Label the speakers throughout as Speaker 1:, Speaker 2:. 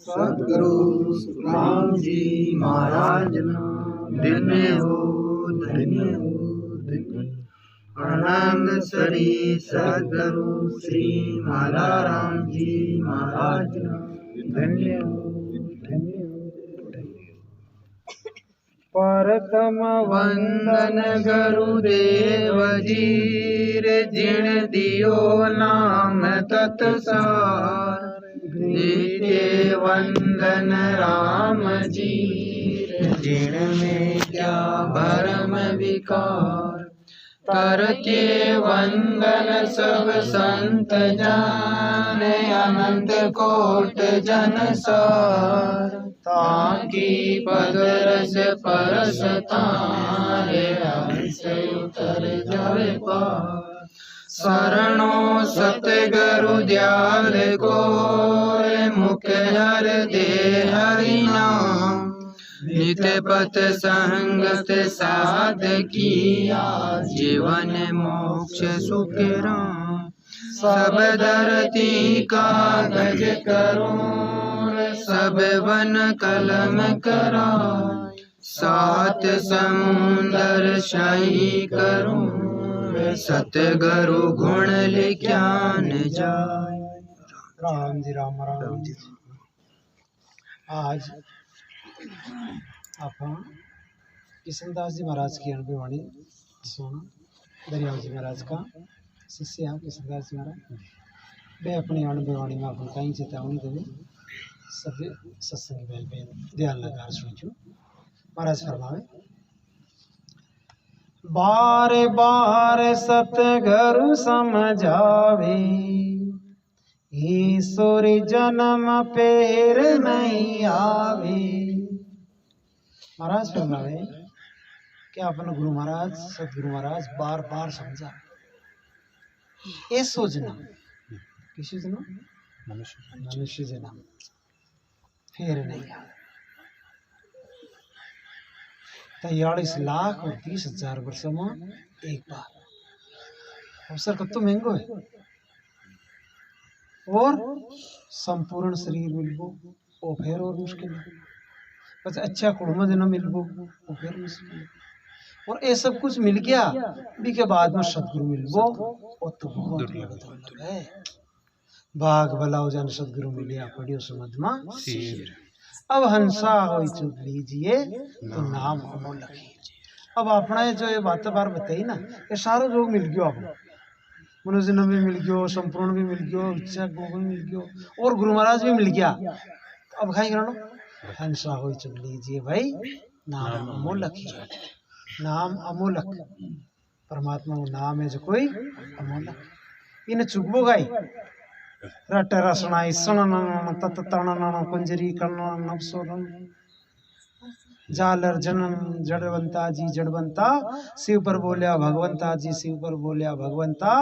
Speaker 1: सद्गुरु सुखराम जी महाराज धन्य हो धन्य हो धन्य। आनंद श्री सद्गुरु श्री मालाराम जी महाराज धन्य हो धन्य हो। परतम वंदन गुरुदेव जी जिण दियो नाम तत्सार। नित्य वंदन राम जी जिण में क्या भरम विकार। करके वंदन सब संत जान अनंत कोट जन सार। ताकि पद रस परस तारे हंस उतर जावे पार। शरणो सतगुरु दयाल को मुख हर दे हरि नाम। नित पथ संगत साध किया जीवन मोक्ष सुख राम। सब धरती कागज करूं सब वन कलम कराय। सात समुंदर शाही करूं सतगुरु गुण लिख्या न जाय। राम जी राम राम जी। आज अपन किशनदास जी महाराज की अनुभवी वाणी सुना। दरियाव जी महाराज का शिष्य है किशनदास जी महाराज। वे अपनी अनुभवी वाणी में अपन कहीं चेतावनी देवे सभी सत्संग बैल पे ध्यान लगा सुनचो। महाराज फरमावे बार बार सतगुरु समझावे ईश्वर जन्म पेर नहीं आवे। महाराज फरमावे कि अपन गुरु महाराज सतगुरु महाराज बार बार समझा ये सोचना किसी जन्म मनुष्य जन्म फिर नहीं आवे। 43 लाख और 20,000 वर्षों में एक बार अवसर कतो महंगो है। और संपूर्ण शरीर मिलबो वो फिर और मुश्किल है। बस अच्छा कुड़म जन्म मिलबो वो फिर मुश्किल है। और ये सब कुछ मिल गया भी के बाद में सतगुरु मिलबो वो तो बहुत दुर्लभ है। भाग भलाओ जन सतगुरु मिलिया पढ़ियो समझ में सिर। अब हंसा हो चुप लीजिए तो नाम अमोलक है। अब अपना जो ये बात बार बताई ना ये सारो जोग मिल गयो। आप मनुष्य जन्म भी मिल गयो संपूर्ण भी मिल गयो इच्छा भी मिल गयो और गुरु महाराज भी मिल गया। तो अब खाई करो हंसा हो चुप लीजिए भाई नाम अमोलक है। नाम अमोलक परमात्मा वो नाम है जो कोई अमोलक इन चुकबो गाई रट रसनाई सणन तत तणन कुंजरी कर्ण नवसोरन। जालर जनन जड़वंता जी जड़वंता शिव पर बोलिया भगवंता जी शिव पर बोलिया भगवंता।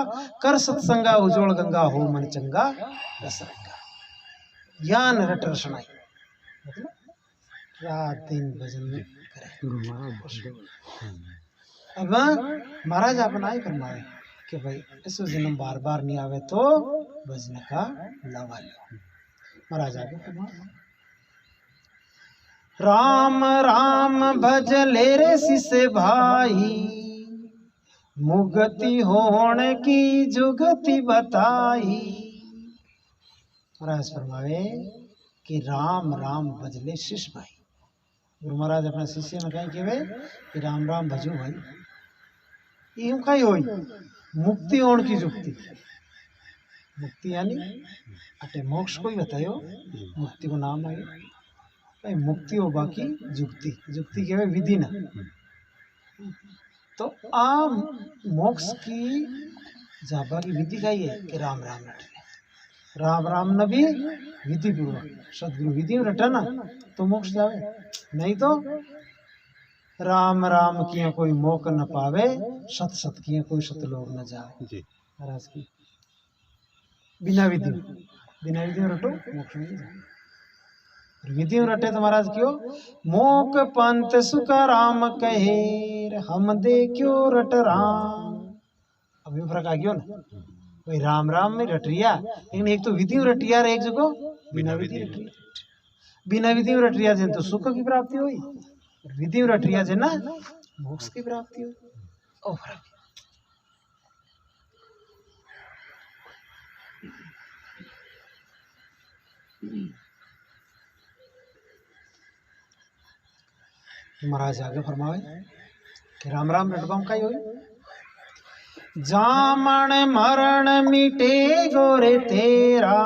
Speaker 1: कर सत्संगा उजोड़ गंगा हो मन चंगा रसरंगा। ज्ञान रट रसनाई मतलब रात दिन भजन करे। अब महाराज अपन आई फरमाए कि भाई इस जन्म बार बार नहीं आवे तो भजन का लवा लो। महाराज आगे फरमाए राम राम भज ले रे शिष्य भाई। मुगति होने की जुगति बताई। महाराज फरमावे कि राम राम भज ले शिष्य भाई। गुरु महाराज अपने शिष्य ने कहा कि राम राम भजो भाई। यूं कहीं होई मुक्ति होने की जुगति। मुक्ति यानी अटे मोक्ष को ही बतायो मुक्ति को नाम है भाई। मुक्ति हो बाकी जुक्ति जुक्ति के विधि ना। तो आ मोक्ष की जाबा की विधि का ही है कि राम राम रटने। राम राम न भी विधि पूर्वक सदगुरु विधि में रटा ना तो मोक्ष जावे। नहीं तो राम राम किया कोई मोक न पावे सत सत किया कोई सतलोक न जावे। महाराज की बिना विधि में रटो मोक्ष नहीं जाए। विधि में रटे तो महाराज क्यों मोक पंत सुख राम कहे हम दे क्यों रट राम। अभी फर्क आ गयो ना भाई। राम राम में रट रिया लेकिन एक तो विधि में रटिया एक जगह बिना विधि रट रिया। बिना विधि में रटिया जन तो सुख की प्राप्ति हुई, विधि में रटिया जन ना मोक्ष की प्राप्ति हुई। ओ महाराज आगे फरमाए कि राम राम रटबाम का ही होई। जामण मरण मिटे गोरे तेरा,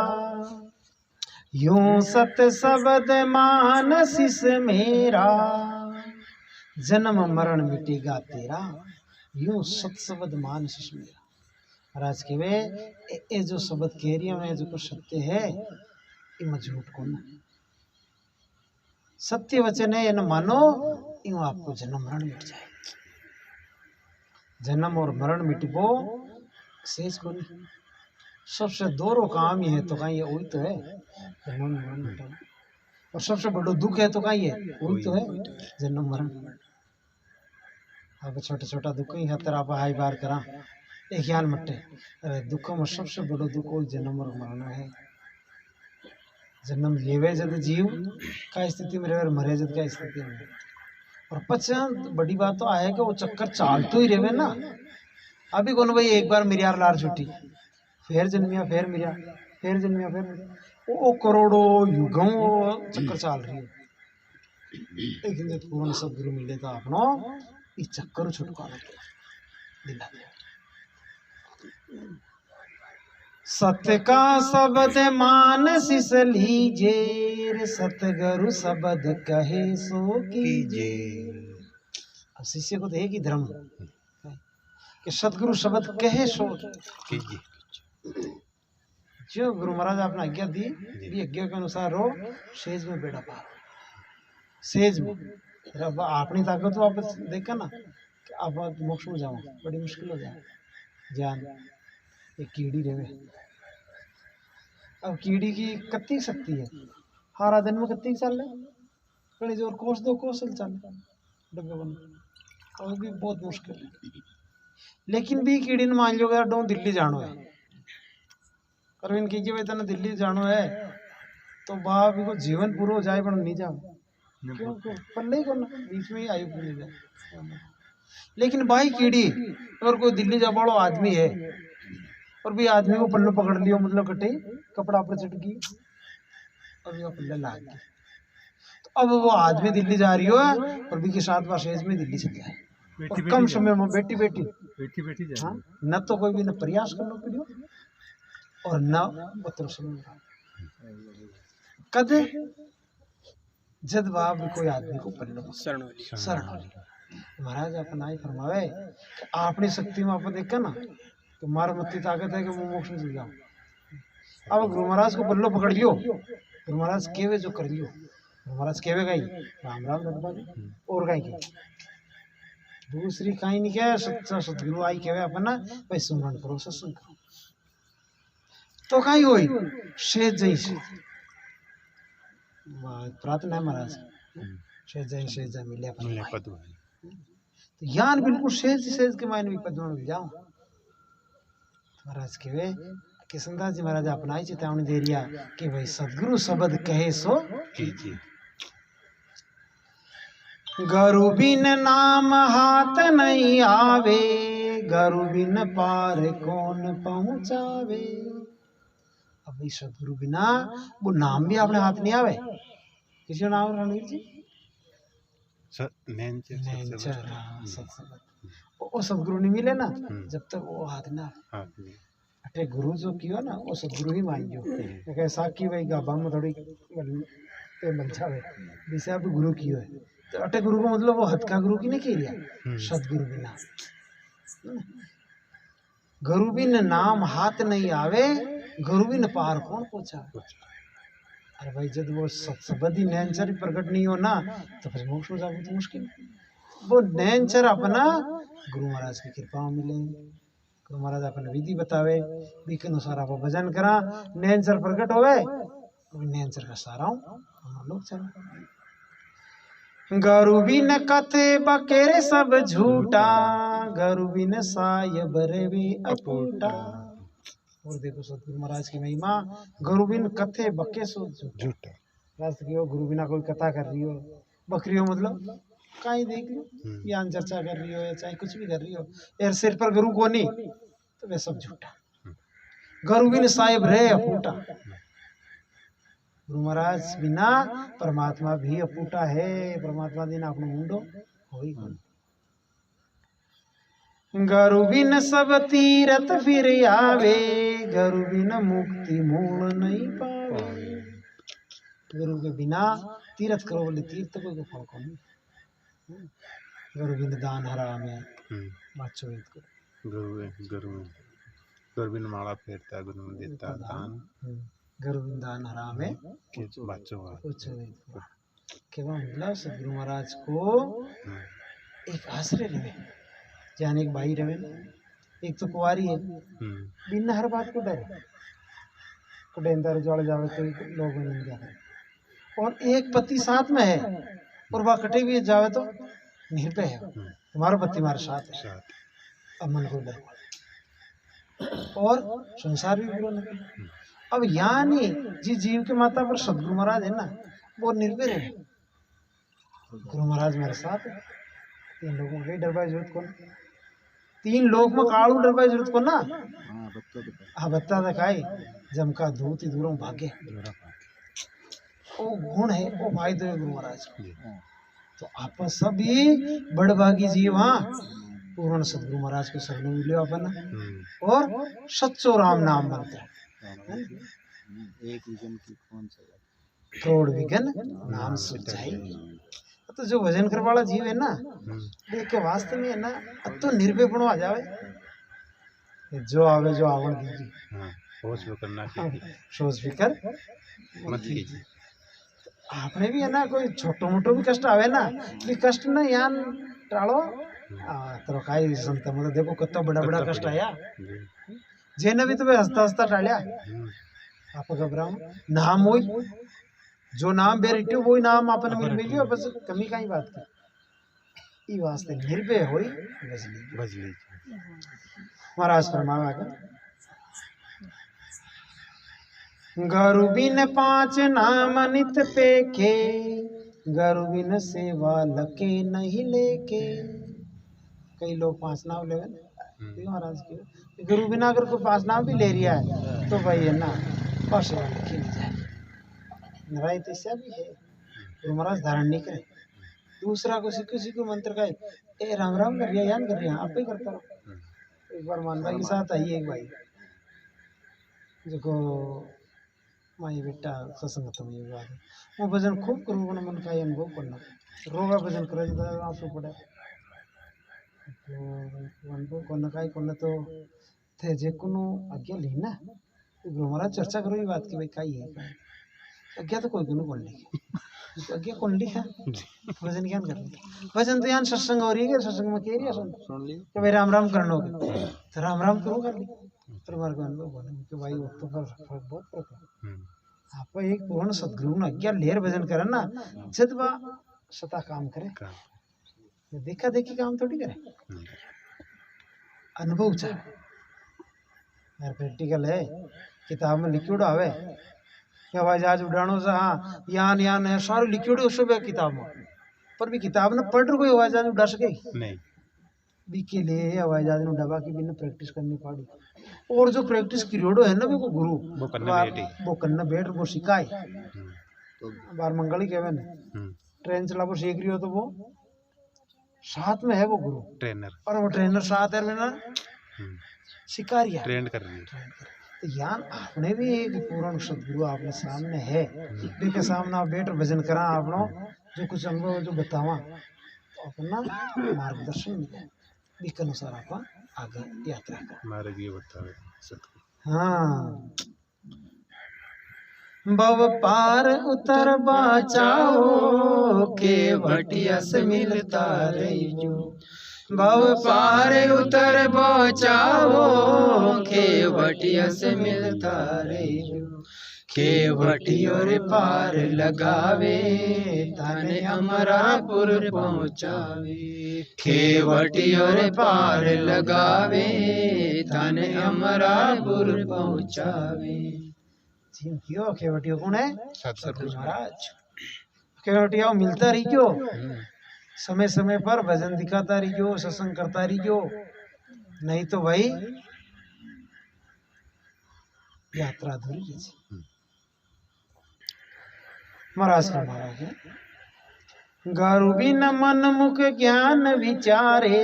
Speaker 1: यूं सत शब्द मानसिस मेरा। जन्म मरण मिटेगा तेरा, यूं सत शब्द मानसिस मेरा। महाराज के वे ए जो शब्द कह रही है जो कुछ सत्य है इम झूठ को ना, सत्य वचन है न मानो यूं आपको जन्म मरण मिट जाए। जन्म और मरण मिटबो शेष को नहीं, सबसे दोरो काम ही है तो कहीं ये वही तो है जन्म मरण मिटाना, और सबसे बड़ो दुख है तो कहीं है वही तो है जन्म मरण। अब छोटा छोटा दुख ही हतर आप हाई बार करा एक यान मट्टे, अरे दुखों में सबसे बड़ो दुख वही जन्म और मरण है। जन्म लेवे जद जीव का स्थिति में रहे, मरे जद का स्थिति में। और पचास बड़ी बात तो आए कि वो चक्कर चालतो ही रहे ना। अभी कौन भाई एक बार मेरी यार लार छुट्टी, फिर जन्मिया फिर मिला, फिर जन्मिया फिर मिला, वो करोड़ों युगों चक्कर चाल रही है। लेकिन जब पूर्ण सदगुरु मिले तो अपनो इस चक्कर छुटकारा दिला दिया। सत्य का शब्द मानसिस लीजे, सतगुरु शब्द कहे सो कीजे। अब शिष्य को तो एक ही धर्म कि सतगुरु शब्द कहे सो कीजिए। जो गुरु महाराज आपने आज्ञा दी, भी आज्ञा के अनुसार रो सेज में बेड़ा पार, सेज में। अपनी ताकत तो आप देखा ना कि आप मोक्ष में जाओ बड़ी मुश्किल हो जाए। जान एक कीड़ी रहे, अब कीड़ी की कत्ती शक्ति है, हारा दिन में कत्ती चल रहे कड़ी जोर कोस दो कोसल चल डब्बे बन, और भी बहुत मुश्किल है। लेकिन भी कीड़ी ने मान लो डो दिल्ली जानो है, और इनकी कीजिए तना दिल्ली जानो है तो बाप को जीवन पूरा हो जाए पर नहीं जाओ, क्यों पल्ले को ना बीच में ही आयु पूरी जाए। लेकिन भाई कीड़ी अगर कोई दिल्ली जा बड़ो आदमी है और भी आदमी को पल्लो पकड़ लियो, मतलब कटे कपड़ा पर चढ़ गई और वो पल्ले लाग गई, तो अब वो आदमी दिल्ली जा रही हो और भी के साथ वासेज में दिल्ली चल जाए, और कम समय में बेटी बेटी जाए। हाँ, न तो कोई भी न प्रयास करना पड़ियो और न पत्र समय कदे जद बाप कोई आदमी को पल्लो शरण। महाराज अपना ही फरमावे अपनी शक्ति में आप देखा ना तो मार मत्ती ताकत है कि वो मोक्ष में चल जाओ। अब गुरु महाराज को पल्लो पकड़ लियो, गुरु महाराज केवे जो कर लियो, गुरु महाराज केवे गई राम राम रटबा और गई की दूसरी कहीं नहीं क्या सच्चा सतगुरु आई केवे अपना भाई सुमरन करो सत्संग करो तो कहीं होई शेज जैसे प्रार्थना है महाराज शेज जय मिले अपन तो यान बिल्कुल सेज के मायने विपद में मिल जाओ। महाराज के वे किशनदास जी महाराज अपना ही चेतावनी दे रिया कि भाई सदगुरु शब्द कहे सो कीजिए। गुरु बिन नाम हाथ नहीं आवे, गुरु बिन पार कौन पहुंचावे। अब भाई सदगुरु बिना वो नाम भी अपने हाथ नहीं आवे। किसी नाम रणवीर जी वो सदगुरु नहीं मिले ना जब तक वो हाथ ना अटे गुरु जो कियो ना वो सदगुरु ही मांगियो। ऐसा कि भाई गाबा में थोड़ी मिल जावे जिसे आप गुरु कियो है तो अटे गुरु को मतलब वो हथ का गुरु की नहीं किया सदगुरु बिना। गुरु बिन नाम हाथ नहीं आवे, गुरु बिन पार कौन पहुंचा। अरे भाई जब वो शब्द ही नैनचर प्रकट नहीं हो ना तो फिर मोक्ष हो जाओ तो मुश्किल। वो नैनचर अपना गुरु महाराज की कृपा मिले, गुरु महाराज अपने विधि बतावे भी के अनुसार आप भजन करा नैनचर प्रकट होवे नैनचर का सारा हम लोग चले। गुरु बिन कथे बकेरे सब झूठा, गुरु बिन साहिब रवि अटूटा। और देखो सतगुरु महाराज की महिमा, गुरु बिन कथे बके सो झूठा। रास्ते की हो गुरु बिना कोई कथा कर रही हो, बकरी हो मतलब कहीं देख लो, ज्ञान चर्चा कर रही हो या चाहे कुछ भी कर रही हो, यार सिर पर गुरु को नहीं तो वे सब झूठा। गुरु बिन साहिब रहे अपूटा, गुरु महाराज बिना परमात्मा भी अपूटा है। परमात्मा दिन आपने मुंडो होई गुरु बिन सब तीरथ फिर आवे, गुरु बिन मुक्ति मूल नहीं पावे। गुरु के बिना तीर्थ करो बोले तीर्थ कोई फल को नहीं। गुरु बिन दान हराम है बच्चों
Speaker 2: गुरु बिन माला फेरता गुरु बिन देता दान,
Speaker 1: गुरु बिन दान हराम है
Speaker 2: बच्चों
Speaker 1: केवल मतलब सदगुरु महाराज को एक आश्रय रहे, जाने एक भाई रहे, एक तो कुंवारी है बिना हर बात को डरे, कुडेंदर जोड़ जावे तो लोग नहीं जाते, और एक पति साथ में है और वह कटे भी जावे तो निर्भय है, तुम्हारा पति हमारे साथ है, अब मन को डर और संसार भी बुरा नहीं। अब यहाँ नहीं, जिस जीव के माता पर सदगुरु महाराज है ना वो निर्भय है, गुरु महाराज मेरे साथ है, तीन लोगों की डरवाई जरूरत को, तीन लोग में कालू डरवाई जरूरत को ना। हाँ बत्ता दिखाई जम का धूत ही दूरों भागे, वो गुण है वो भाई दो गुरु महाराज को। तो आप सभी बड़भागी जीव हाँ पूर्ण सदगुरु महाराज के शरण मिले अपन, और सच्चो राम नाम मंत्र
Speaker 3: एक विजन की कौन सा
Speaker 1: करोड़ विघन नाम सुझाई। तो जो भजन कर वाला जीव है ना देख के वास्तव में है ना अब तो निर्भय बनो आ जावे, जो आवे जो आवण दीजिए सोच फिकर
Speaker 2: मत कीजिए।
Speaker 1: आपने भी है ना कोई छोटो मोटो भी कष्ट आवे ना भी कष्ट ना यान टालो तो काई संत मतलब देखो कितना बड़ा बड़ा कष्ट आया जेने भी तुम्हें हंसता हंसता टालिया आप घबराओ नाम हो जो नाम बेरिट्यो वही नाम आपने मिल मिलियो बस कमी का ही बात कर ई वास्ते निर्भय होई बजली महाराज फरमावा का गुरु बिन पांच नाम नित पेखे, गुरु बिन सेवा लके नहीं लेके। कई लोग पांच नाम ले महाराज के गुरु बिना अगर कोई पांच नाम भी ले रिया है तो भाई है ना और सेवा लिखी नहीं जाए नारायण तैसा भी है गुरु महाराज धारण नहीं करे। दूसरा किसी को मंत्र का ए राम राम कर रिया यान कर रिया आप ही करता रहो। एक बार मान भाई के साथ आई एक भाई जो माई बेटा सत्संग तो ये बात है वो भजन खूब करूँ मन का अनुभव करना रोगा भजन करे आंसू पड़े तो अनुभव करना का करना तो थे जे कोनो आज्ञा ली ना गुरु महाराज चर्चा करो ये बात की भाई काई है आज्ञा तो कोई गुरु बोल ली आज्ञा कौन ली है भजन ज्ञान कर भजन तो यहाँ सत्संग हो रही है सत्संग में कह रही है सुन ली तो भाई राम राम करना होगा तो राम राम करो कर ली परिवार को अनुभव बोले कि भाई वो तो बहुत फर्क है आप एक पूर्ण सदगुरु ना क्या लेर भजन करे ना जब वह सता काम करे देखा देखी काम थोड़ी करे अनुभव चाहे यार प्रैक्टिकल है किताब में लिखियोड़ आवे क्या भाई आज उड़ानो से हाँ यान यान है सारे लिखियोड़ उसो भी किताब में पर भी किताब ने पढ़ कोई आवाज आज उड़ा सके
Speaker 2: नहीं
Speaker 1: बी के लिए आवाज आज डबा की बिना प्रैक्टिस करनी पड़ी और जो प्रैक्टिस क्रियोडो है ना वो गुरु वो करना बैठ वो सिखाए तो बार मंगली कहवे ना ट्रेन चला वो सीख रही हो तो वो साथ में है वो गुरु
Speaker 2: ट्रेनर और
Speaker 1: वो ट्रेनर साथ है ना सिखा रही है
Speaker 2: ट्रेन कर रही है।
Speaker 1: तो यान आपने भी एक पूर्ण सदगुरु आपने सामने है के सामने आप बैठ भजन करा आपनो जो कुछ अनुभव जो बतावा तो अपना मार्गदर्शन मिले इसके अनुसार आप आगे यात्रा कर
Speaker 2: मार्ग ये बतावे सतगुरु।
Speaker 1: हाँ भव पार उतर बचाओ के वटिया से मिलता रही भव पार उतर बचाओ के वटिया से मिलता रही केवटियों पार लगावे थाने अमरापुर पहुँचावे केवटियों पार लगावे थाने अमरापुर पहुँचावे जिनकियो केवटियो कौन है?
Speaker 2: सतगुरु
Speaker 1: सतगुरु महाराज। केवटिया मिलता रही क्यों? समय समय पर भजन दिखाता रही क्यों, सत्संग करता रही क्यों, नहीं तो भाई यात्रा अधूरी रही। महाराज का महाराज है, गुरु बिन मन मुख ज्ञान विचारे,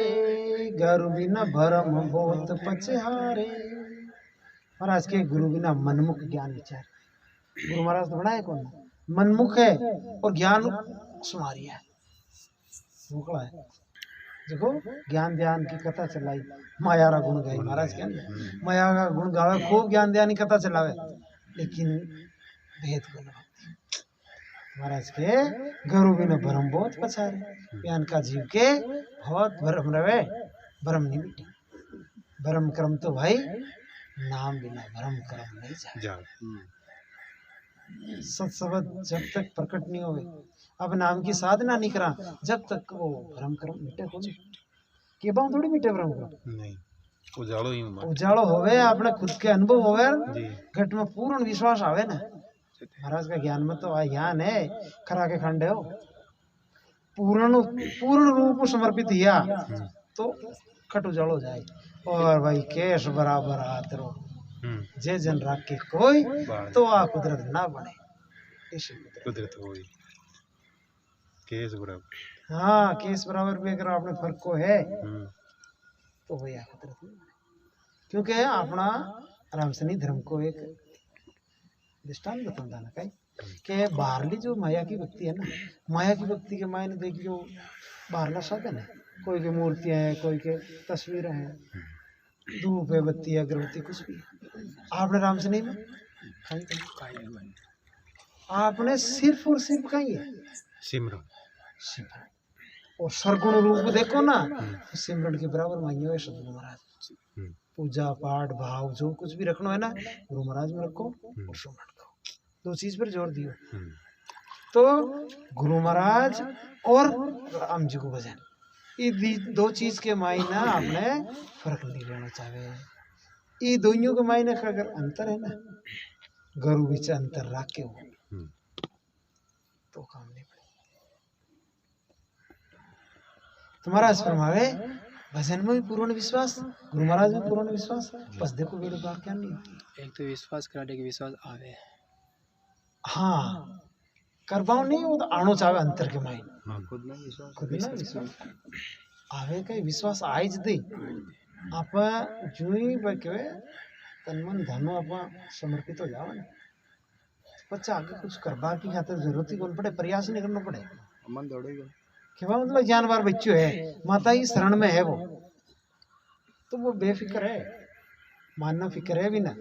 Speaker 1: गुरु बिन भरम बहुत पछहारे। महाराज के गुरु बिना मनमुख ज्ञान विचार। गुरु महाराज तो बड़ा है कौन? मनमुख है और ज्ञान सुमारी है, मुकला है। देखो ज्ञान ध्यान की कथा चलाई, माया रा गुण गाई महाराज के माया का गुण गावे, खूब ज्ञान ध्यान की कथा चलावे, लेकिन भेद गुण महाराज के गुरु बिना भरम बहुत पछारे। ज्ञान का जीव के बहुत भरम रवे, भरम नहीं मिटे। भरम कर्म तो भाई नाम बिना भरम कर्म नहीं जाए। सत शब्द जब तक प्रकट नहीं होवे, अब नाम की साधना नहीं करा, जब तक वो भ्रम कर्म मिटे को के बाऊ थोड़ी मिटे भ्रम कर्म
Speaker 2: नहीं, उजालो ही
Speaker 1: उजालो होवे, अपने खुद के अनुभव होवे,
Speaker 2: जी
Speaker 1: घट में पूर्ण विश्वास आवे ना। महाराज का ज्ञान में तो आ ज्ञान है, खरा के खंडे हो, पूर्ण रूप समर्पित किया तो खट उजालो जाए। और भाई केश बराबर हाथ रो, जे जन राख के कोई तो आ कुदरत ना बने, ऐसी
Speaker 2: कुदरत होई केस बराबर।
Speaker 1: हाँ केस बराबर भी अगर आपने फर्क को है तो वही आ कुदरत नहीं बने। क्योंकि अपना रामसनी धर्म को एक दृष्टांत बताता ना कहीं कि बाहरली जो माया की व्यक्ति है ना, माया की व्यक्ति के मायने देखिए जो बाहरला साधन है, कोई के मूर्तियां हैं, कोई के तस्वीरें हैं, धूप है, बत्ती है, अगरबत्ती कुछ भी है। आपने राम से नहीं आपने सिर्फ और सिर्फ कहीं है
Speaker 2: सिमरन।
Speaker 1: और सरगुण रूप देखो ना, तो सिमरन के बराबर मांगे हुए सदगुरु महाराज। पूजा पाठ भाव जो कुछ भी रखना है ना, गुरु महाराज में रखो और सुमरन करो, दो चीज पर जोर दियो। तो गुरु महाराज और राम जी को भजन, ये दो चीज के मायने आपने फर्क नहीं लेना चाहिए। ये दोनों के मायने का अगर अंतर है ना, गुरु बीच अंतर रख के हो तो काम नहीं पड़े। तुम्हारा फरमावे भजन में भी पूर्ण विश्वास, गुरु महाराज में पूर्ण विश्वास, बस देखो बेड़े बात क्या नहीं।
Speaker 4: एक तो विश्वास कराने के विश्वास आवे,
Speaker 1: हाँ करवाओ नहीं, वो तो आनो चाहे अंतर के मायने,
Speaker 3: खुद में विश्वास,
Speaker 1: खुद में विश्वास आवे का विश्वास आइज दे। आप जो ही बके तन मन धनो आप समर्पित हो जाओ ना, बच्चा आगे कुछ करवा की खातिर जरूरत ही कौन पड़े, प्रयास नहीं करना पड़े।
Speaker 3: मन दौड़ेगा
Speaker 1: कि वह मतलब जानवर बच्चों है, माता ही शरण में है वो, तो वो बेफिक्र है, मानना फिक्र है भी ना,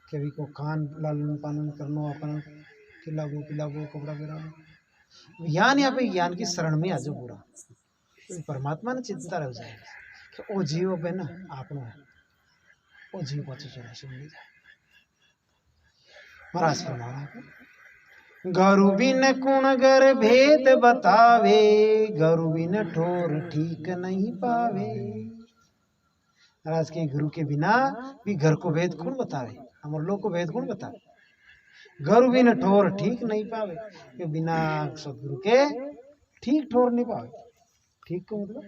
Speaker 1: कभी को खान लालन पालन करना, अपन खिलाबो पिलाबो कपड़ा पहनाबो, ज्ञान यहाँ पे ज्ञान की शरण में आ जाओ पूरा, तो परमात्मा ने चिंता रह जाएगी कि वो जीव पे ना आपनो है, वो जीव को चुरा से मिल जाए। महाराज फरमाया गुरु बिन कुण गर भेद बतावे, गुरु बिन ठोर ठीक नहीं पावे। महाराज के गुरु के बिना भी घर को भेद कौन बतावे, हमारे लोग को भेद कौन बतावे। गुरु बिन ठोर ठीक नहीं पावे, कि बिना सदगुरु के ठीक ठोर नहीं पावे। ठीक को मतलब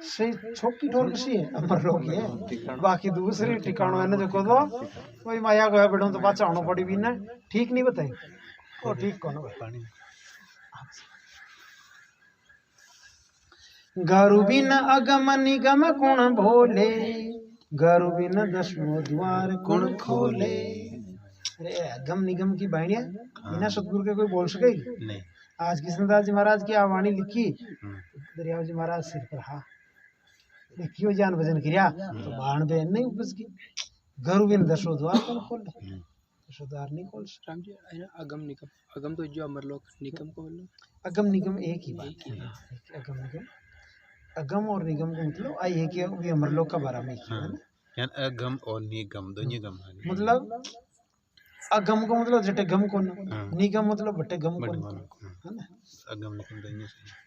Speaker 1: सही छोटी ठोर कसी है हमारे लोग है, बाकी दूसरी ठिकानों है ना जो को वही माया गया बेटों तो बात चाहना पड़ी बिना ठीक नहीं बताई, और ठीक कौन है। गुरु बिन अगम निगम कौन भोले, गुरु बिन दसवों द्वार कौन खोले। अरे अगम निगम की बाणिया बिना सतगुरु के कोई बोल सकेगी
Speaker 2: नहीं।
Speaker 1: आज कृष्णदास जी महाराज की आवाणी लिखी, दरियाव जी महाराज सिर पर हा लिखियो जान भजन किया तो बाण बहन नहीं उपज की। गुरु बिन दसों द्वार कौन खोले, दसों द्वार नहीं खोल सकते।
Speaker 4: राम जी है ना अगम निगम, अगम तो जो अमरलोक, निगम को बोलो
Speaker 1: अगम निगम एक ही बात है। अगम निगम, अगम और निगम का मतलब आई है कि अभी अमरलोक का बारे में है ना,
Speaker 2: यान अगम और निगम दोनों गम है।
Speaker 1: मतलब अगम का मतलब जटे गम को ना, निगम मतलब बटे गम को है ना,
Speaker 2: अगम निगम दोनों से।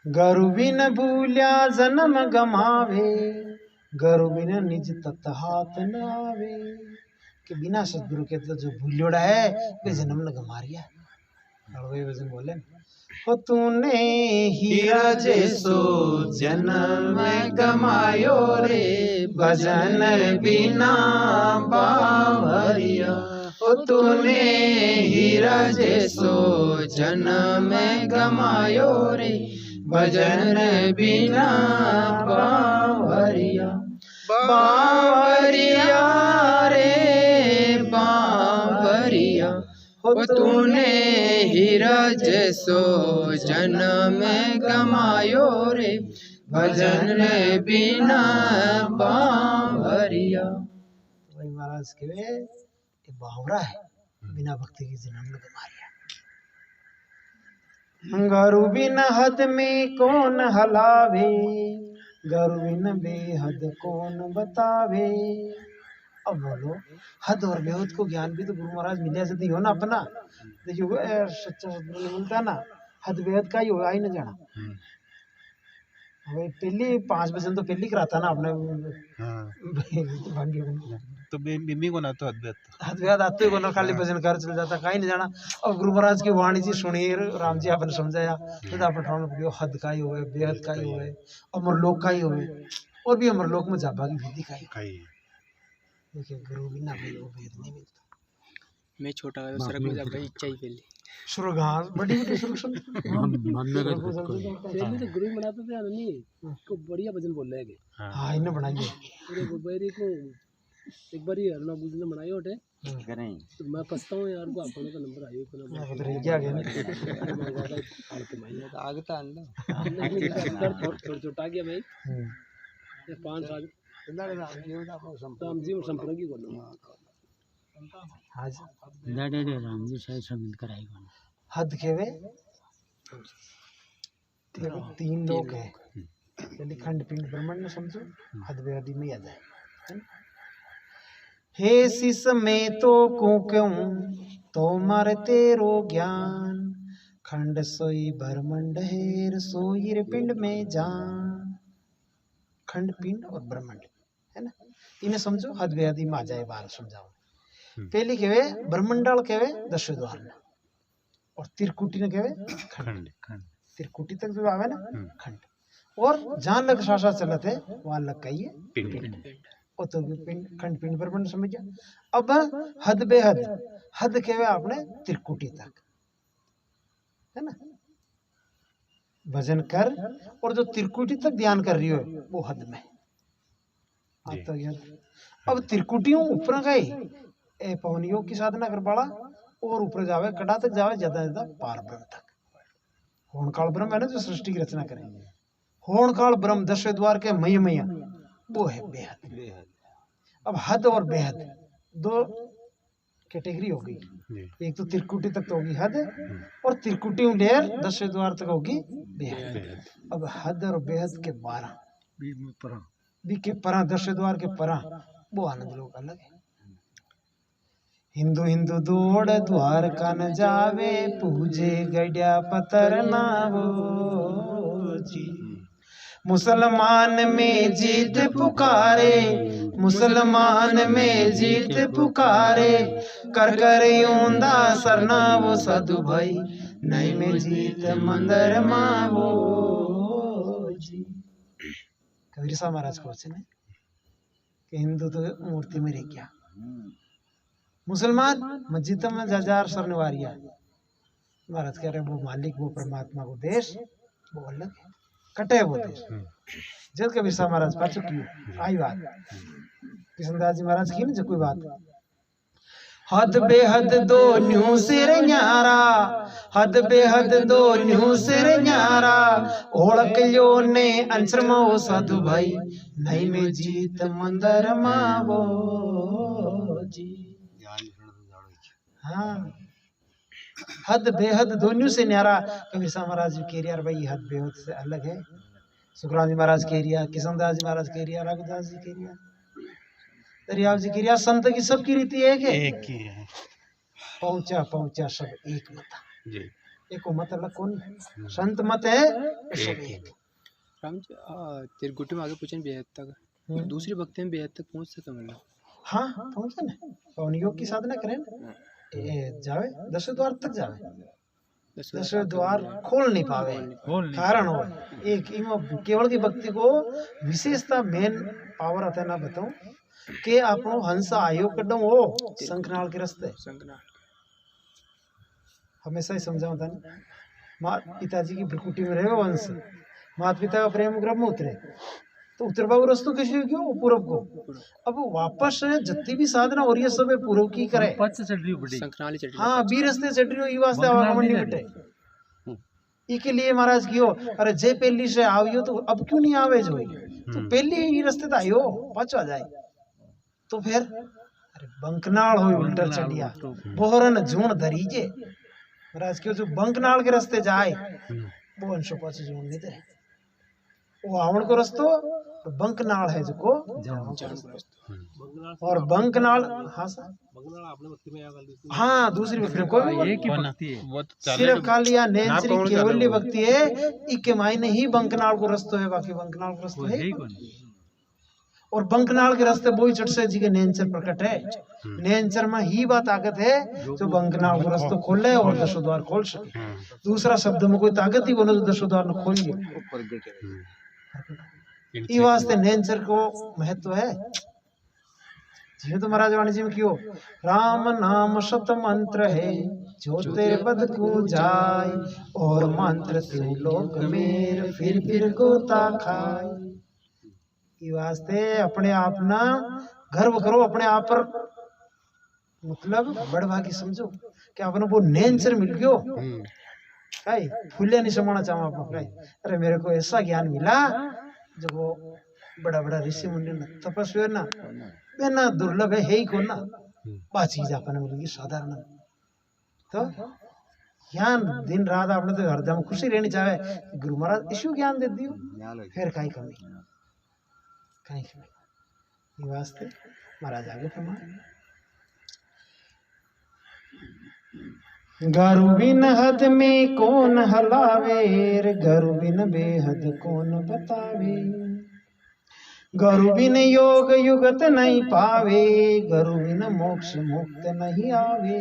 Speaker 1: गुरु बिन भूल्या जन्म गमावे, गरु बिना निज तत हाथ न आवे कि बिना सदगुरु के तो जो भूलियोड़ा है वे जन्म न गमारिया। और वही वजन बोले हो तूने हीरा जैसो जन्म गमायो रे भजन बिना बावरिया। ओ तूने हीरा जैसो जन्म गमायो रे भजन बिना बावरिया। बावरिया रे बावरिया हो तूने हीरा जैसो जन्म गमायो रे भजन बिना बावरिया। वही महाराज के बावरा है बिना भक्ति की जन्म न गमारिया। गरु बिन हद में कौन हलावे गरु बिन बेहद कौन बतावे। अब बोलो हद और बेहद को ज्ञान भी तो गुरु महाराज मिले से हो ना अपना। देखियो सच्चा सदगुरु मिलता ना हद बेहद का ही हो आई न जाना। भाई पहली 5 बजे तो पहली कराता ना अपने
Speaker 2: तो बिम्मी को ना तो
Speaker 1: हद बेहद आते को ना खाली भजन कर चल जाता कहीं नहीं जाना। अब गुरु महाराज की वाणी जी सुनी राम जी आपने समझाया तो आप ठाण हद का ही हुए बेहद का ही हुए अमरलोक का ही हुए और भी अमरलोक में जाबा की विधि का ही। देखिए गुरु बिना भाई वो भेद नहीं मिलता।
Speaker 4: मैं छोटा था सरक में जाबा इच्छा ही पहले
Speaker 1: सुरग हाँ बड़ी बड़ी सुरग
Speaker 4: पहले तो गुरु बनाते थे नहीं को बढ़िया भजन बोल रहे हैं।
Speaker 1: हाँ इन्हें बनाइए
Speaker 4: पूरे गुब्बारे को एक बार ही अरुणा बुझ ने बनाई होटे
Speaker 3: करें
Speaker 4: तो मैं पछताऊं यार को अपने का नंबर आयो को नंबर
Speaker 1: तो रह गया गया
Speaker 4: आगे तो अंडा छोड़ छोटा गया भाई ये 5 साल तो हम जी संपर्क ही करना
Speaker 1: आज
Speaker 3: दादे राम जी शायद सम्मिल कराई बना
Speaker 1: हद के वे 3 लोग हैं यदि खंड पिंड ब्रह्मांड में समझो हद बेहदी में याद है। हे शिष में तो क्यों तो मर तेरो ज्ञान खंड सोई ब्रह्मंड है सोई पिंड में जान। खंड पिंड और ब्रह्मंड है ना इन्हें समझो हद बेहदी में आ जाए बार समझाओ। पहली कहवे ब्रह्मंडाल कहवे 10 द्वार में और तिरकुटी ने कहवे खंड। तिरकुटी तक जो आवे ना खंड और जहां लग शासा चलते वहां लग कही पिंड और तो पिंड खंड पिंड ब्रह्मंड समझ गया। अब हद बेहद हद कहवे आपने तिरकुटी तक है ना भजन कर और जो तिरकुटी तक ध्यान कर रही हो वो हद में आता गया। अब तिरकुटियों ऊपर गई ए पवन योग की साधना कर बाड़ा और ऊपर जावे कड़ा तक जावे ज्यादा ज्यादा पार ब्रह्म तक। होण काल ब्रह्म है ना जो सृष्टि की रचना करेंगे होण काल ब्रह्म 10 द्वार के मय मैया वो है बेहद। अब हद और बेहद 2 कैटेगरी हो गई। एक तो तिरकुटी तक तो होगी हद और तिरकुटी लेयर 10 द्वार तक होगी बेहद। अब हद और बेहद के 12 बी के परा 10 द्वार के परा वो आनंद लोग अलग है। हिंदू हिंदू दौड़ द्वार का न जावे पूजे गड्या पतर नावो जी। मुसलमान में जीत पुकारे मुसलमान में जीत पुकारे कर कर यूंदा सरना वो साधु भाई नहीं में जीत मंदिर मावो जी। कबीर साहब महाराज को वचन है कि हिंदू तो मूर्ति में रह गया मुसलमान मस्जिद में हजार सरने वारिया। महाराज कह रहे वो मालिक वो परमात्मा को देश वो अलग है कटे वो देश। जब कबीर साहब महाराज पा चुकी आई बात कृष्णदास जी महाराज की ना जो कोई बात हद बेहद दो न्यू सिर न्यारा हद बेहद दो न्यू सिर न्यारा ओळख लो ने अंसर मो साधु भाई नहीं में जीत मंदर मावो जी। हाँ हद बेहद दोनों से न्यारा। कबीर साहब महाराज जी कह भाई हद बेहद से अलग है। सुखराम जी महाराज कह रिया किशनदास जी महाराज कह रिया रघुदास जी कह रिया दरियाव जी कह रिया संत की सबकी रीति एक है। पहुंचा पहुंचा सब एक मत एक मत अलग कौन संत मत है सब एक।
Speaker 4: राम जी तिरकुटी में आगे पूछन बेहद तक दूसरी भक्ति में बेहद तक पहुंच सके मतलब।
Speaker 1: हाँ पहुंचे ना, पवन योग की साधना करें ना, जावे 10 द्वार तक जावे, 10 द्वार खोल नहीं पावे। कारण हो एक केवल की भक्ति को विशेषता मेन पावर आता है ना बताऊं कि आपनो हंस आयो कदम हो शंखनाल के रास्ते हमेशा ही समझाऊं था ना, माँ पिताजी की भ्रकुटी में रहे वंश, माता पिता का प्रेम ग्रह उतरे तो उतर बाबू रस्तो कैसे क्यों पूरब को, अब वापस जितनी भी साधना हो रही है सब पूरब की करे। हाँ बी रस्ते चढ़ रही हो ये वास्ते आवागमन नहीं बटे, इसके लिए महाराज कियो अरे जे पहली से आवियो तो अब क्यों नहीं आवे जो, तो पहली ही रास्ते तो आयो पाछो जाए तो फिर अरे बंकनाल हो उल्टर चढ़िया बोहरन झूण धरीजे महाराज क्यों जो बंकनाल के रास्ते जाए वो अंशो पाछो झूण नहीं दे, वो आवण को रस्तो बंकनाल है जो को और बंकनाल। हाँ सर हाँ दूसरी भक्ति में कोई
Speaker 2: एक ही भक्ति है, वो तो
Speaker 1: सिर्फ कालिया नेंचरी केवली भक्ति है, इके मायने ही बंकनाल को रस्तो है, बाकी बंकनाल को रस्तो है ही कौन। और बंकनाल के रास्ते बोई चट से जी के नेंचर प्रकट है, नेंचर में ही बात ताकत है जो बंकनाल को रास्ता खोले और 10 द्वार खोल सके। दूसरा शब्द में कोई ताकत ही बोलो तो 10 द्वार न खोलिए, ये वास्ते नेंचर को महत्व है। जी तो महाराज वाणी जी में क्यों राम नाम शत मंत्र है जो तेरे पद को जाय और मंत्र तू लोक मेर फिर गोता खाए। ये वास्ते अपने आप ना गर्व करो, अपने आप पर मतलब बड़ भागी समझो कि आपने वो नेंचर मिल गयो भाई, फूलिया नहीं समाना चाहूँ आपको भाई, अरे मेरे को ऐसा ज्ञान मिला जो वो बड़ा बड़ा ऋषि मुनि ना तपस्वी ना बेना दुर्लभ है ही को ना बा चीज आपने मिलेगी साधारण। तो ज्ञान दिन रात आपने तो हरदम खुशी रहनी चाहे, गुरु महाराज इशू ज्ञान दे दियो फिर कहीं कमी कहीं कमी। ये वास्ते महाराज आगे फरमाए गरु बिन हद में कौन हलावे, गरु बिन बेहद कौन बतावे, गरु बिन योग युगत नहीं पावे, गरु बिन मोक्ष मुक्त नहीं आवे।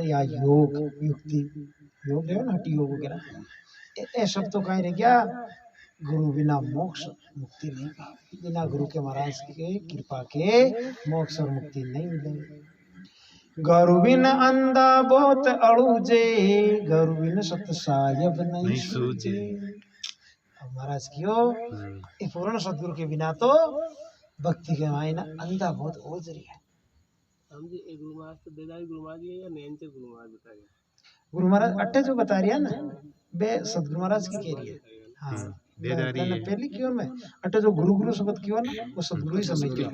Speaker 1: या योग युक्ति योग है ना हटी योग वगैरह ये सब तो कहीं रह गया, गुरु बिना मोक्ष मुक्ति नहीं, बिना गुरु के महाराज के कृपा के मोक्ष और मुक्ति नहीं मिलेगी। गरु बिन अंधा बहुत अड़ूजे, गरु बिन सत सायब नहीं सूझे। अब महाराज क्यों ये पूर्ण सदगुरु के बिना तो भक्ति के मायना अंधा बहुत ओझरी है।
Speaker 4: गुरु महाराज तो देदारी गुरु महाराज या नेंचर गुरु महाराज बता गया,
Speaker 1: गुरु महाराज अट्टे जो बता रही है ना बे सदगुरु महाराज की कह रही है। हाँ पहली क्यों मैं अट्टे जो गुरु गुरु शब्द क्यों ना वो सदगुरु ही समझ गया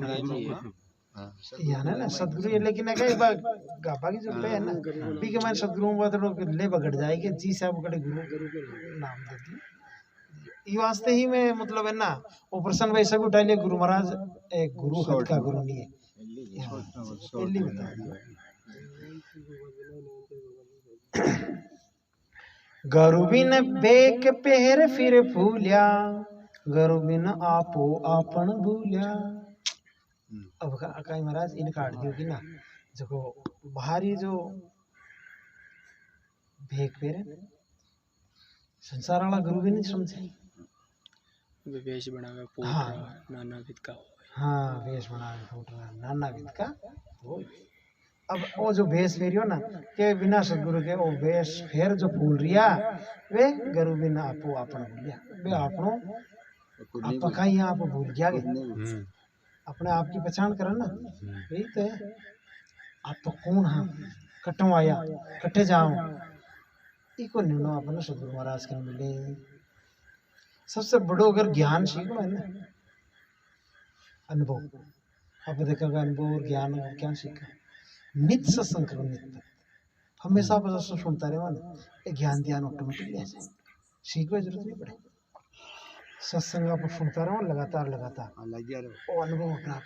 Speaker 1: याना ना सदगुरु ये, लेकिन अगर गापा की जो पे है ना पी के मैं सदगुरु बात ले बगड़ जाएगी जी साहब बगड़े गुरु नाम दे दी। ये वास्ते ही मैं मतलब है ना वो प्रसन्न भाई सब उठा लिया गुरु महाराज एक गुरु हद का गुरु नहीं है पहली बता दिया। गरु बिन बेक पहर फिर फूलिया, गरु बिन आपो आपन भूलिया। अब कहीं महाराज इन काट दियो कि ना जो बाहरी जो भेक पेरे संसार वाला गुरु भी नहीं समझे,
Speaker 4: वेश बनावे फूट
Speaker 1: हाँ
Speaker 4: नाना विध का,
Speaker 1: हाँ वेश बनावे फूट रहा नाना विध का हो। अब वो जो भेष फेरियो ना के बिना सदगुरु के वो भेष फेर जो फूल रिया वे गुरु बिना आपो आपन भूलिया, वे आपनो आप कहीं आप भूल गया के अपने आप की पहचान करा ना, यही तो है आप तो कौन हाँ कटो आया कटे जाओ इको निर्णय अपने सदगुरु महाराज के मिले। सबसे बड़ो अगर ज्ञान सीखो है ना अनुभव, अब देखेगा अनुभव और ज्ञान क्या सीखा नित्य सत्संग करो, नित्य हमेशा आप सुनता रहे ना ज्ञान ध्यान ऑटोमेटिक ले जाए, सीखने जरूरत नहीं पड़े। सत्संग आप सुनता रहो लगातार लगातार वो अनुभव अपना आप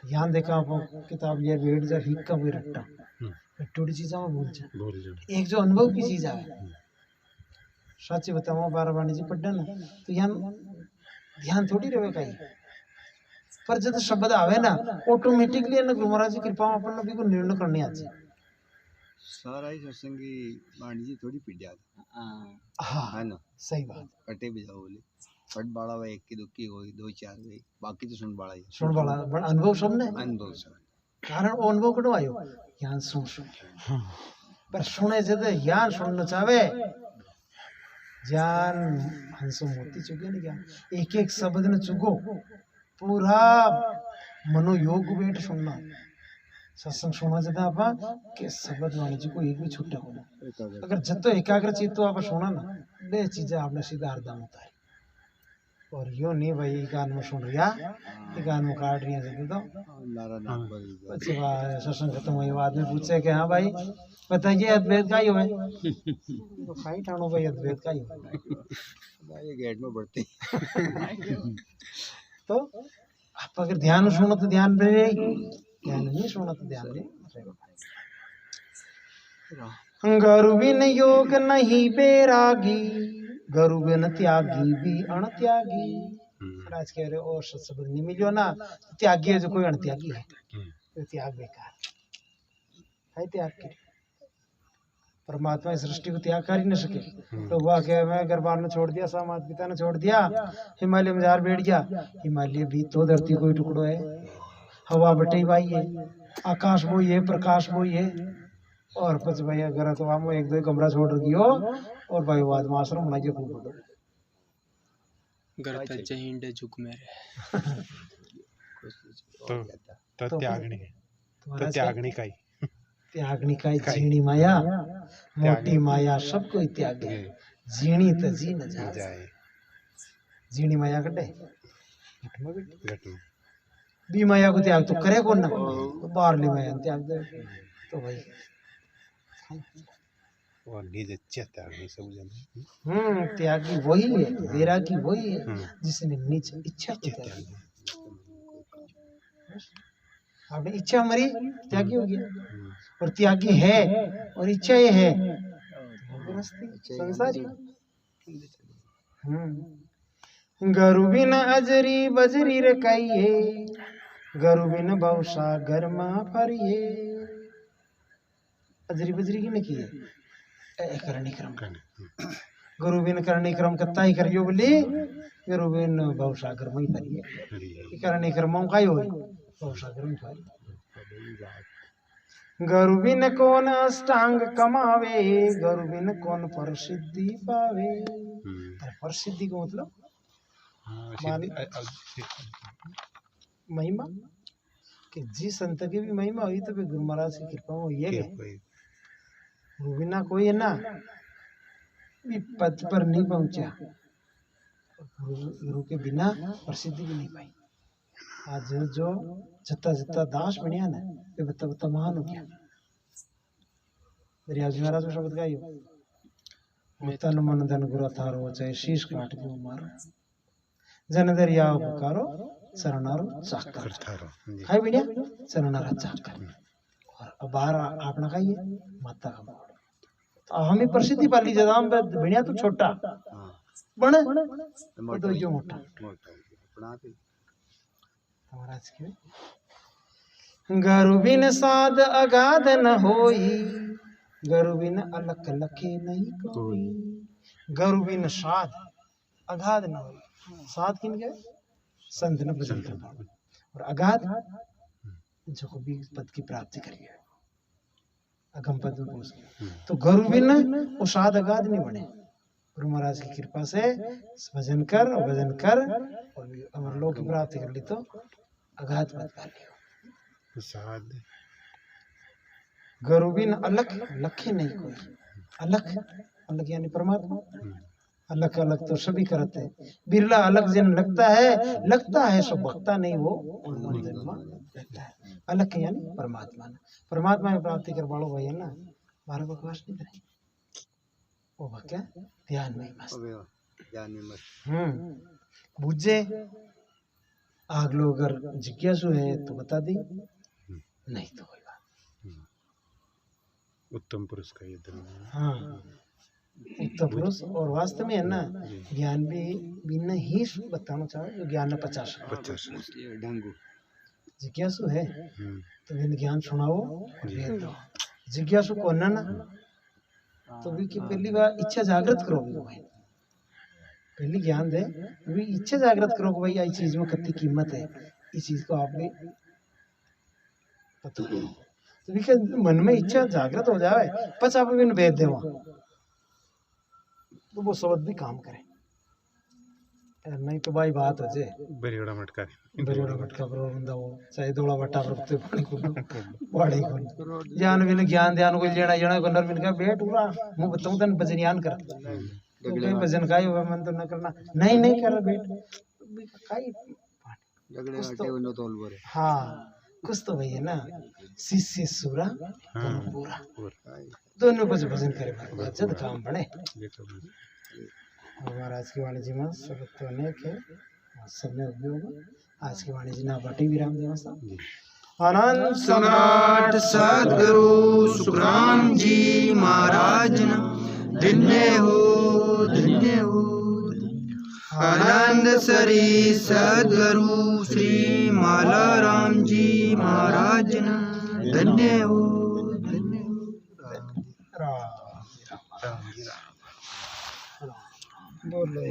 Speaker 1: ध्यान देखा आप किताब ये वेट जा हिक का भी रट्टा टूटी चीजा में भूल जा एक जो अनुभव की चीज है। सच्ची बताओ बारह वाणी जी पढ़ना ना तो यहाँ ध्यान थोड़ी रहे कहीं पर जब शब्द आवे ना ऑटोमेटिकली ना गुरु महाराज की कृपा में अपन को निर्णय करने आ जाए
Speaker 3: सारा ही सत्संगी बाणी जी थोड़ी पिट जाता
Speaker 1: हाँ
Speaker 3: है ना
Speaker 1: सही बात
Speaker 3: कटे भी जाओ बोले फट बाड़ा हुआ एक की दुक्की हुई दो चार हुई बाकी तो सुन बाड़ा ही
Speaker 1: सुन वाला बड़ा अनुभव सबने
Speaker 3: अनुभव से
Speaker 1: कारण वो अनुभव कटो आयो ज्ञान सुन सुन पर सुने से तो ज्ञान सुनना चाहे ज्ञान हंसो मोती चुके नहीं ज्ञान एक एक शब्द ने चुको पूरा मनोयोग बैठ सुनना सत्संग सुना जाता आप के शब्द वाले जी को एक भी छुट्टा होना अगर जतो एकाग्र चित्त तो आप सुना ना बे चीजें आपने सीधा हरदम होता है और यो नहीं भाई गान में सुन रिया गान में काट रिया जब तो
Speaker 3: नारा नाम बोल
Speaker 1: अच्छी बात सत्संग खत्म हुई आदमी पूछे कि हाँ भाई बताइए अद्वैत का ही हो तो खाई ठानो भाई अद्वैत का ही हो
Speaker 3: ये गेट में बढ़ते
Speaker 1: तो आप अगर ध्यान सुनो तो ध्यान रहेगी ध्यान नहीं सुनो तो ध्यान नहीं गरु बिन योग नहीं बैरागी गरु बिन त्यागी भी अणत्यागी आज कह रहे और शब्द नहीं मिलो ना त्यागी है जो कोई अणत्यागी है तो त्याग बेकार है त्याग के परमात्मा इस सृष्टि को त्याग कर ही नहीं सके तो हुआ क्या मैं घर बार ने छोड़ दिया सा माता पिता ने छोड़ दिया हिमालय में जार बैठ गया हिमालय भी तो धरती कोई टुकड़ो है हवा बटे भाई है आकाश वो ये प्रकाश वो ये और पच भाई अगर तो हम एक दो कमरा छोड़ रही हो और भाई बाद में आश्रम बना के खूब बड़ो
Speaker 4: घर पे चहिंडे झुक मेरे
Speaker 2: तो त्यागनी का ही
Speaker 1: त्यागनी का झीणी माया मोटी माया सबको त्याग है झीणी तो जी न जाए झीणी माया कटे बी माया को त्याग तो करे कौन ना तो बाहरली माया त्याग दे तो भाई
Speaker 2: और निज इच्छा त्यागनी सब जन
Speaker 1: त्यागी वही है वैरागी वही है जिसने निज इच्छा को त्याग आपने इच्छा मरी त्यागी हो गया और त्यागी है और इच्छा ये है संसारी गरु बिन अजरी बजरी रकाइए गरु बिन बहुसा गर्मा फरिए अजरी बजरी की नहीं है करणी क्रम गुरु बिन करणी क्रम कत्ता ही करियो बोली गुरु बिन बहुसागर में फरिए करणी क्रम का ही हो बहुसागर में फरिए गरु बिन कौन अष्टांग कमावे गरु बिन कौन प्रसिद्धि पावे प्रसिद्धि को मतलब महिमा कि जिस संत की भी महिमा हुई तो गुरु महाराज की कृपा में ये गुरु बिना कोई है ना भी पद पर नहीं पहुंचा गुरु के बिना प्रसिद्धि भी नहीं पाई आज जो जत्ता जत्ता दास बनिया ना ये बता बता महान हो गया दरियाजी महाराज को शब्द गाइयो तन मन धन गुरु थारो चाहे शीश काट के मारो जन दरिया पुकारो शरणारो चाकर खाई बढ़िया शरणारा चाकर और अब बाहर आपना खाइए माता का मोड़ तो हमें प्रसिद्धि पाली जदाम बढ़िया तो छोटा बने तो जो मोटा महाराज के गरु बिन साध अगाध न होई गरु बिन अलख लखे नहीं कोई गरु बिन साध अगाध न होई साध किन के संत ने भजन करना और अगाध जो को भी पद की प्राप्ति करिए अगम पद में पहुंच तो गरु बिन वो साध अगाध नहीं बने गुरु महाराज की कृपा से भजन कर और अमर लोक की प्राप्ति कर ली तो अगाध पद पा लियो गरु बिन अलख लखे नहीं कोई अलख अलग यानी परमात्मा अलग अलग तो सभी करते हैं बिरला अलग जिन लगता है सब भक्ता नहीं वो रहता है अलग यानी परमात्मा में प्राप्ति कर वालों भाई है ना बारह बकवास नहीं करें वो क्या ध्यान में मस्त बुझे आग लो अगर जिज्ञासु है तो बता दी नहीं तो कोई बात
Speaker 2: उत्तम पुरुष का ये धर्म
Speaker 1: हाँ तो पुरुष और वास्तव में है ना ज्ञान भी बिना ही बताना चाहे जो ज्ञान है 50
Speaker 2: 50
Speaker 3: ये ढंगू
Speaker 1: जिज्ञासु है
Speaker 2: हम्म,
Speaker 1: तो बिन ज्ञान सुनाओ और वेद दो जिज्ञासु को ना तो भी की पहली बार इच्छा जागृत करो भाई पहली ज्ञान दे भी इच्छा जागृत करो कि भाई ये चीज में कितनी कीमत है इस चीज को आपने पता करो तो भी मन में इच्छा जागृत हो जाए बस आप बिन वेद देवा तो वो शब्द भी काम करे नहीं तो भाई बात हो जाए
Speaker 2: बड़ी बड़ा मटका
Speaker 1: बरेड़ा मटका पर बंदा वो चाहे दौड़ा बट्टा पर ते पानी को वाड़ी को ज्ञान बिन ज्ञान ध्यान को लेना जणा को नर बिन का बेट हुआ मुंह बताऊं तन भजन यान कर तो कहीं भजन काई हुआ मन तो न करना नहीं नहीं कर बेट काई
Speaker 3: झगड़े घाटे उन्हें तोल बोरे
Speaker 1: हाँ कुछ तो भैया ना शिष्य सूरा दोनों पूरा दोनों कुछ भजन करे जद काम बने हमारा आज की वाणी जी में सब तो अनेक है सब में उपयोग आज की वाणी जी ना बाटी विराम देव आनंद
Speaker 5: सम्राट सदगुरु सुखराम जी महाराज धन्य हो आनंद सरी सदगुरु श्री माला राम जी महाराज धन्य हो
Speaker 1: बोलो